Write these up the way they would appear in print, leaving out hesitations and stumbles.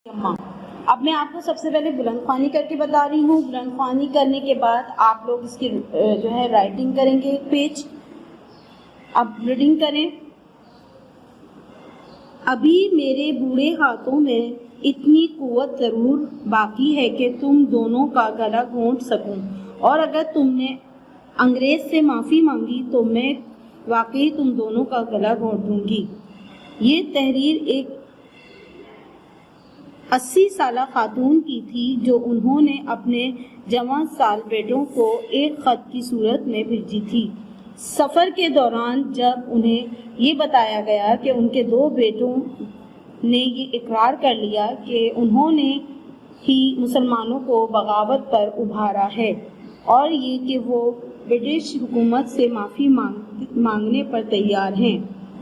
اماں، اب میں آپ کو سب سے پہلے بلند خوانی کر کے بتا رہی ہوں۔ بلند خوانی کرنے کے بعد آپ لوگ اس کی جو ہے رائٹنگ کریں گے ایک پیج۔ اب ریڈنگ کریں۔ ابھی میرے بوڑھے ہاتھوں میں اتنی قوت ضرور باقی ہے کہ تم دونوں کا گلا گھونٹ سکوں، اور اگر تم نے انگریز سے معافی مانگی تو میں واقعی تم دونوں کا گلا گھونٹ دوں گی۔ یہ تحریر ایک 80 سالہ خاتون کی تھی جو انہوں نے اپنے جوان سال بیٹوں کو ایک خط کی صورت میں بھیجی تھی۔ سفر کے دوران جب انہیں یہ بتایا گیا کہ ان کے 2 بیٹوں نے یہ اقرار کر لیا کہ انہوں نے ہی مسلمانوں کو بغاوت پر ابھارا ہے، اور یہ کہ وہ برٹش حکومت سے معافی مانگنے پر تیار ہیں،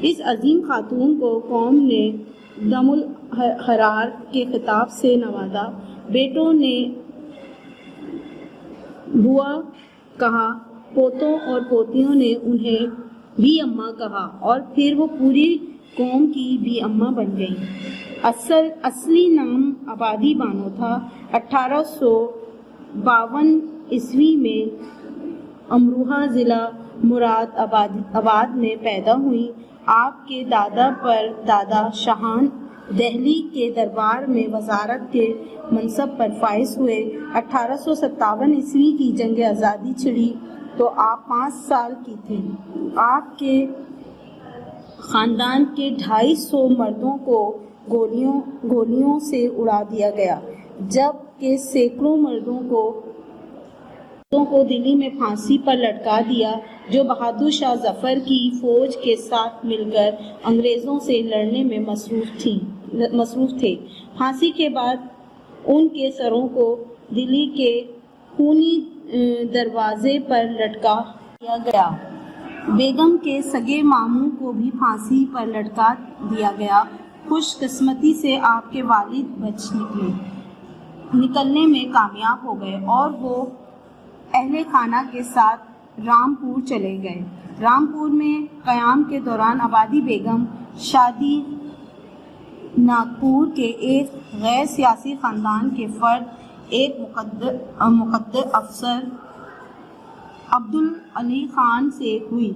اس عظیم خاتون کو قوم نے دم الحرار کے خطاب سے نوازا۔ بیٹوں نے بوا کہا، پوتوں اور پوتیوں نے انہیں بھی اماں کہا، اور پھر وہ پوری قوم کی بھی اماں بن گئیں۔ اصلی نام آبادی بانو تھا۔ 1852 عیسوی میں امروہہ ضلع مراد آباد میں پیدا ہوئی۔ آپ کے دادا پر دادا شاہان دہلی کے دربار میں وزارت کے منصب پر فائز ہوئے۔ 1857 عیسوی کی جنگ آزادی چھڑی تو آپ 5 سال کی تھیں۔ آپ کے خاندان کے 250 مردوں کو گولیوں سے اڑا دیا گیا، جبکہ سینکڑوں مردوں کو دلی میں پھانسی پر لٹکا دیا، جو بہادر شاہ ظفر کی فوج کے ساتھ مل کر انگریزوں سے لڑنے میں مصروف تھے۔ پھانسی کے بعد ان کے سروں کو دلی کے خونی دروازے پر لٹکا دیا گیا۔ بیگم کے سگے ماموں کو بھی پھانسی پر لٹکا دیا گیا۔ خوش قسمتی سے آپ کے والد بچ نکلنے میں کامیاب ہو گئے، اور وہ اہل خانہ کے ساتھ رامپور چلے گئے۔ رامپور میں قیام کے دوران آبادی بیگم شادی ناگپور کے ایک غیر سیاسی خاندان کے فرد، ایک مقدر افسر عبدالعلی خان سے ہوئی۔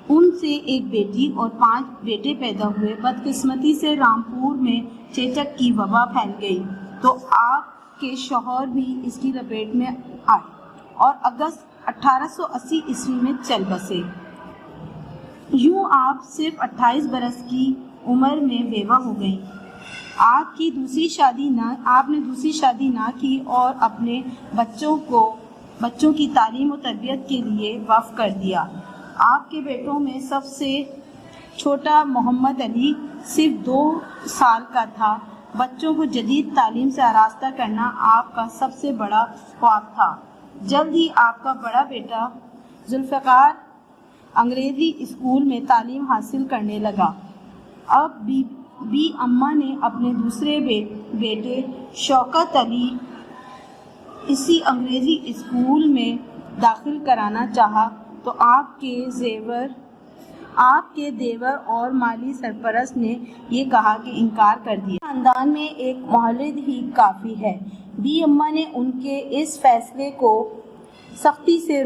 ان سے ایک بیٹی اور 5 بیٹے پیدا ہوئے۔ بدقسمتی سے رامپور میں چیچک کی وبا پھیل گئی تو آپ کے شوہر بھی اس کی لپیٹ میں آئے، اور اگست 1880 عیسوی میں چل بسے۔ یوں آپ صرف 28 برس کی عمر میں بیوہ ہو گئیں۔ آپ نے دوسری شادی نہ کی اور اپنے بچوں کی تعلیم و تربیت کے لیے وقف کر دیا۔ آپ کے بیٹوں میں سب سے چھوٹا محمد علی صرف 2 سال کا تھا۔ بچوں کو جدید تعلیم سے آراستہ کرنا آپ کا سب سے بڑا خواب تھا۔ جلد ہی آپ کا بڑا بیٹا ذوالفقار انگریزی اسکول میں تعلیم حاصل کرنے لگا۔ اب بی اماں نے اپنے دوسرے بیٹے شوکت علی اسی انگریزی اسکول میں داخل کرانا چاہا تو آپ کے دیور اور مالی سرپرست نے یہ کہا کہ انکار کر دیا۔ خاندان میں ایک مولود ہی کافی ہے۔ بی اماں نے ان کے اس فیصلے کو سختی سے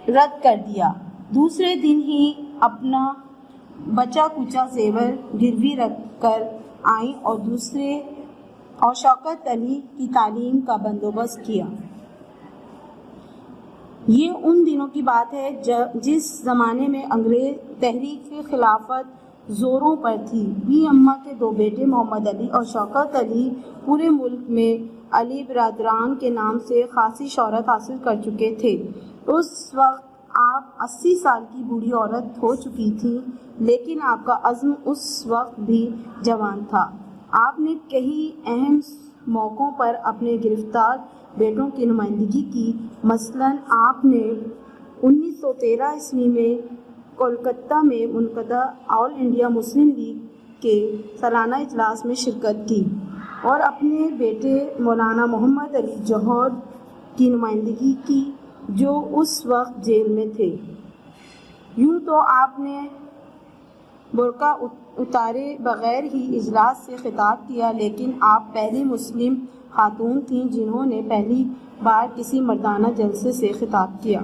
رد کر دیا۔ دوسرے دن ہی اپنا بچا کچا زیور گروی رکھ کر آئیں اور شوکت علی کی تعلیم کا بندوبست کیا۔ یہ ان دنوں کی بات ہے جس زمانے میں انگریز تحریک خلافت زوروں پر تھی۔ بی اماں کے 2 بیٹے محمد علی اور شوکت علی پورے ملک میں علی برادران کے نام سے خاصی شہرت حاصل کر چکے تھے۔ اس وقت آپ 80 سال کی بوڑھی عورت ہو چکی تھیں، لیکن آپ کا عزم اس وقت بھی جوان تھا۔ آپ نے کئی اہم موقعوں پر اپنے گرفتار بیٹوں کی نمائندگی کی۔ مثلاً آپ نے 1913 عیسوی میں کولکتہ میں منعقدہ آل انڈیا مسلم لیگ کے سالانہ اجلاس میں شرکت کی، اور اپنے بیٹے مولانا محمد علی جوہر کی نمائندگی کی، جو اس وقت جیل میں تھے۔ یوں تو آپ نے برقع اتارے بغیر ہی اجلاس سے خطاب کیا، لیکن آپ پہلی مسلم خاتون تھیں جنہوں نے پہلی بار کسی مردانہ جلسے سے خطاب کیا۔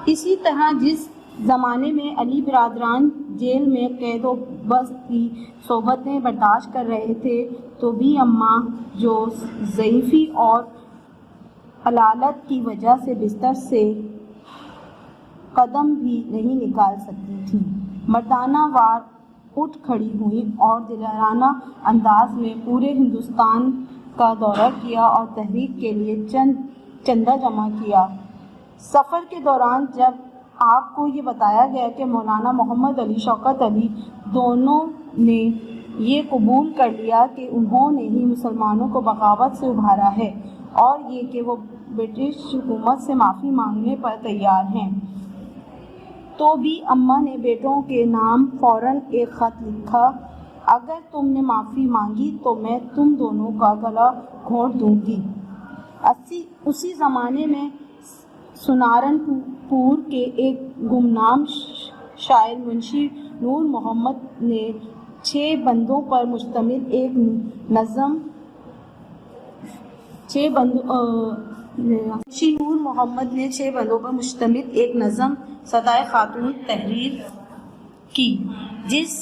اسی طرح جس زمانے میں علی برادران جیل میں قید و بست کی صحبتیں برداشت کر رہے تھے، تو بی اماں جو ضعیفی اور علالت کی وجہ سے بستر سے قدم بھی نہیں نکال سکتی تھیں، مردانہ وار اٹھ کھڑی ہوئیں اور دلانہ انداز میں پورے ہندوستان کا دورہ کیا اور تحریک کے لیے چندہ جمع کیا۔ سفر کے دوران جب آپ کو یہ بتایا گیا کہ مولانا محمد علی، شوکت علی دونوں نے یہ قبول کر لیا کہ انہوں نے ہی مسلمانوں کو بغاوت سے ابھارا ہے اور یہ کہ وہ برٹش حکومت سے معافی مانگنے پر تیار ہیں، تو بی اماں نے بیٹوں کے نام فوراً ایک خط لکھا، اگر تم نے معافی مانگی تو میں تم دونوں کا گلا گھونٹ دوں گی۔ اسی زمانے میں سنارنپور کے ایک گمنام شاعر منشی نور محمد نے 6 بندوں پر مشتمل ایک نظم صدائے خاتون تحریر کی، جس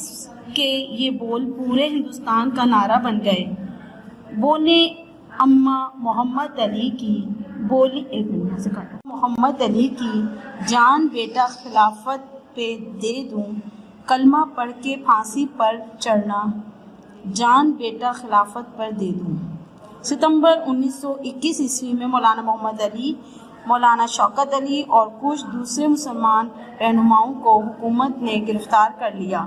کے یہ بول پورے ہندوستان کا نعرہ بن گئے۔ بولے اماں محمد علی کی، محمد علی کی جان بیٹا خلافت پہ دے دوں، کلمہ پڑھ کے پھانسی پر چڑھنا، جان بیٹا خلافت پر دے دوں۔ ستمبر 1921 عیسوی میں مولانا محمد علی، مولانا شوکت علی اور کچھ دوسرے مسلمان رہنماؤں کو حکومت نے گرفتار کر لیا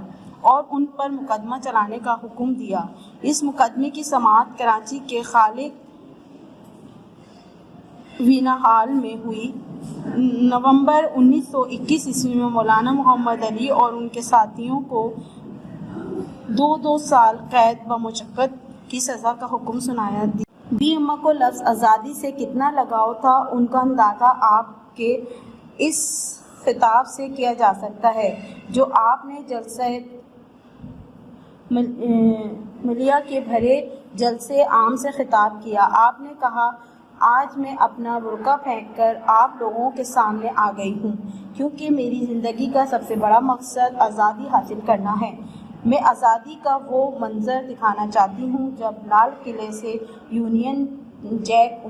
اور ان پر مقدمہ چلانے کا حکم دیا۔ اس مقدمے کی سماعت کراچی کے خالق وینا ہال میں ہوئی۔ نومبر 1921 عیسوی میں مولانا محمد علی اور ان کے ساتھیوں کو 2 سال قید بمشقت کی سزا کا حکم سنایا دیا۔ بی اماں کو لفظ آزادی سے کتنا لگاؤ تھا، ان کا اندازہ آپ کے اس خطاب سے کیا جا سکتا ہے جو آپ نے جلسہ ملیہ کے بھرے جلسے عام سے خطاب کیا۔ آپ نے کہا، آج میں اپنا برقع پھینک کر آپ لوگوں کے سامنے آ گئی ہوں، کیونکہ میری زندگی کا سب سے بڑا مقصد آزادی حاصل کرنا ہے۔ میں آزادی کا وہ منظر دکھانا چاہتی ہوں جب لال قلعے سے یونین جیک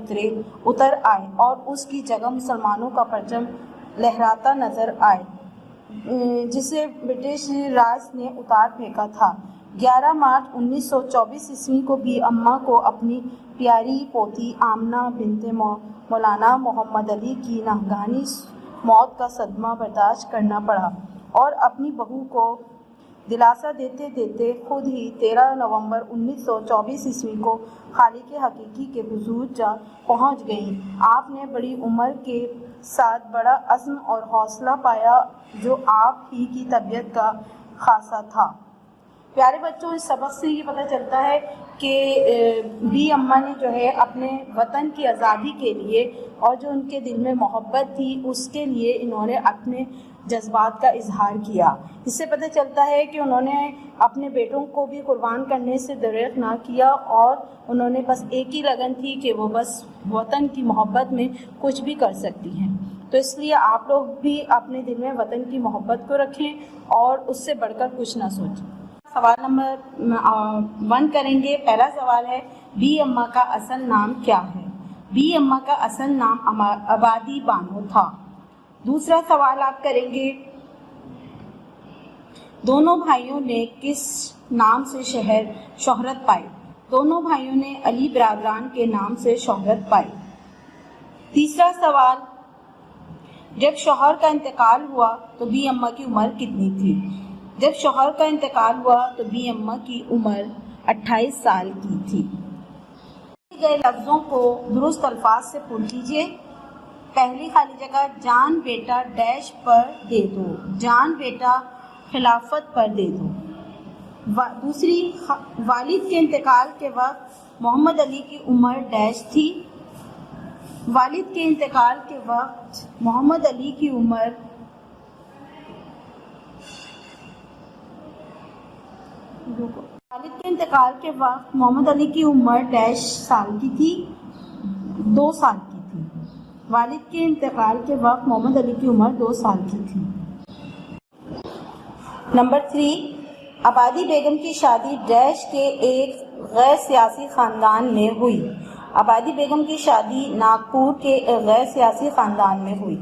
اتر آئے اور اس کی جگہ مسلمانوں کا پرچم لہراتا نظر آئے جسے برٹش راج نے اتار پھینکا تھا۔ 11 مارچ 1924 عیسوی کو بی اماں کو اپنی پیاری پوتی آمنہ بنت مولانا محمد علی کی ناگہانی موت کا صدمہ برداشت کرنا پڑا اور اپنی بہو کو دلاسا دیتے دیتے خود ہی 13 نومبر 1924 عیسوی کو خالق حقیقی کے حضور جا پہنچ گئیں۔ آپ نے بڑی عمر کے ساتھ بڑا عزم اور حوصلہ پایا جو آپ ہی کی طبیعت کا خاصہ تھا۔ پیارے بچوں، اس سبق سے یہ پتہ چلتا ہے کہ بی اماں نے جو ہے اپنے وطن کی آزادی کے لیے اور جو ان کے دل میں محبت تھی اس کے لیے انہوں نے اپنے جذبات کا اظہار کیا۔ اس سے پتہ چلتا ہے کہ انہوں نے اپنے بیٹوں کو بھی قربان کرنے سے دریغ نہ کیا اور انہوں نے بس ایک ہی لگن تھی کہ وہ بس وطن کی محبت میں کچھ بھی کر سکتی ہیں۔ تو اس لیے آپ لوگ بھی اپنے دل میں وطن کی محبت کو رکھیں اور اس سے بڑھ کر کچھ نہ سوچیں۔ سوال نمبر 1 کریں گے۔ پہلا سوال ہے، بی اماں کا اصل نام کیا ہے؟ بی اماں کا اصل نام آبادی بانو تھا۔ دوسرا سوال آپ کریں گے، دونوں بھائیوں نے کس نام سے شہرت پائی؟ دونوں بھائیوں نے علی برادران کے نام سے شہرت پائی۔ تیسرا سوال، جب شوہر کا انتقال ہوا تو بی اماں کی عمر کتنی تھی؟ جب شوہر کا انتقال ہوا تو بی اماں کی عمر 28 سال کی تھی۔ دیے گئے لفظوں کو درست الفاظ سے پُر کیجیے۔ پہلی خالی جگہ، جان بیٹا ڈیش پر دے دو، جان بیٹا خلافت پر دے دو۔ دوسری، والد کے انتقال کے وقت محمد علی کی عمر ڈیش تھی۔ والد کے انتقال کے وقت محمد علی کی عمر والد کے انتقال کے وقت محمد علی کی عمر ڈیش سال کی تھی؟ 2 سال کی تھی۔ والد کے انتقال کے وقت محمد علی کی عمر 2 سال کی تھی۔ نمبر 3، آبادی بیگم کی شادی ڈیش کے ایک غیر سیاسی خاندان میں ہوئی۔ آبادی بیگم کی شادی ناگپور کے ایک غیر سیاسی خاندان میں ہوئی۔